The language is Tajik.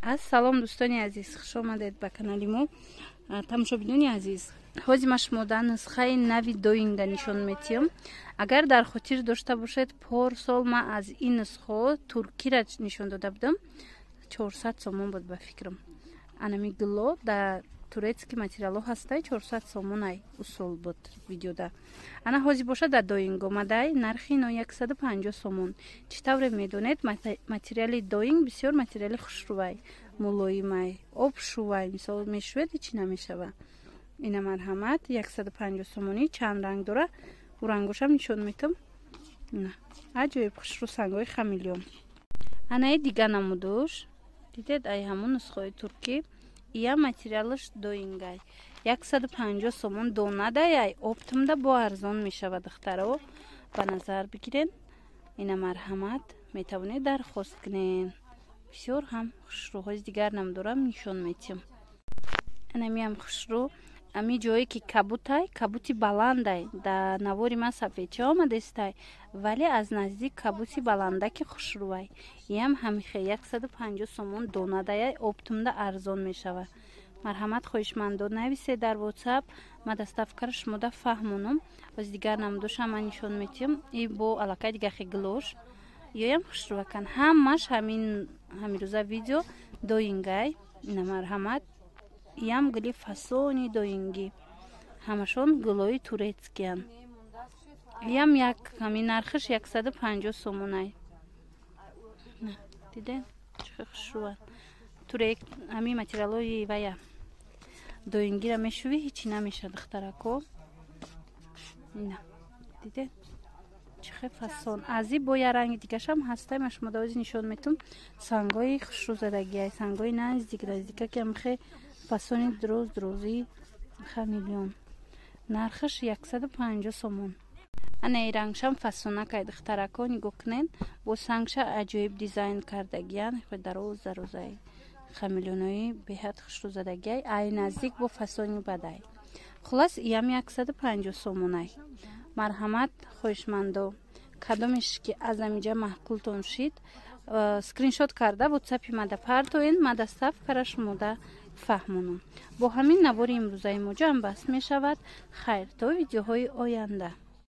Ассалом дӯстони азиз, хуш омадед ба канали мо. Тамошобинони азиз, ҳозир ма шумода нусхаи нави доинга нишон метиҳам. Агар дар хотир дошта бошед, порсол ма аз ин нусхо туркира нишон дода будам. 400 сомон буд ба фикрам. Анами гуло да турецки материало ҳастай 400 сомонай усул буд видеода. Ана ҳозир боша да доинг омадай, нархи но 150 сомон. Чӣ тавре медонед, материали доинг бисёр материали хушрӯвай, мулоимай, обшӯвай, мисол мешӯед ҳичи намешава. Ина марҳамат 150 сомонӣ, чанд ранг дора, у рангошам нишон метам. Аҷоиб хушрӯ сангои хамелеон. Анаи дига намудуш. Дидед, ай ҳамун нусхои туркӣ. Я материалш доингай 150 сомон донадай, ай оптимда бо арзон мешава. Духтаро ба назар бигирен. Ина марҳамат метавонед дархост кунен. Бисёр ҳам хушрӯҳои дигар намдорам нишон метиҳам. Анамиам хушрӯ, ами ҷое ки кабутай, кабути баландай, да навори ман сафедча омадестай, вале аз наздик кабути баландаки хушрӯвай. Иам ҳамихе 150 сомон донадай, оптимда арзон мешава. Марҳамат хоҳишмандон нависед дар WhatsApp, ма даставкара шумода фаҳмонам. Аз дигар намдошам ман нишон метиҳам. И бо аллакай дигахи глош. Ёям хушрӯвакан. Ҳамаш ҳамирӯза видео доингай. Ина марҳамат. Иам гули фасони доинги. Ҳамашон гулои турецкиян. Иам як ҳамин нархиш 150 сомонай. Диден? Чӣ хушрӯва. Турек ҳамин материалои вая. Доингира мешуви ҳичи намеша духтарако. Ина. Диден? Чӣ фасон. Ази бо я ранги дигашам ҳастай, ма шумо давози нишон метум. Сангои хушрӯзадагиай, сангои наздика ки амхе фасони дрози хамелеон. Нархиш 150 сомон. Ана рангшам фасонакай духтарако нигоҳ кунен. Бо сангша аҷоиб дизайн кардагиян. Хӯд дарозай. Хамелеонои беҳад хушрӯзадагиай. Ай наздик бо фасони бадай. Хулас иам 150 сомонай. Марҳамат хоҳишмандо. Кадомиш ки аз амиҷа маҳқултон шид, скриншот карда WhatsApp-и мада партоен, мада ставкара шумода фаҳмонам. Бо ҳамин навори имрӯзаи мо ҷамъ баст мешавад. Хайр, то видеоҳои оянда.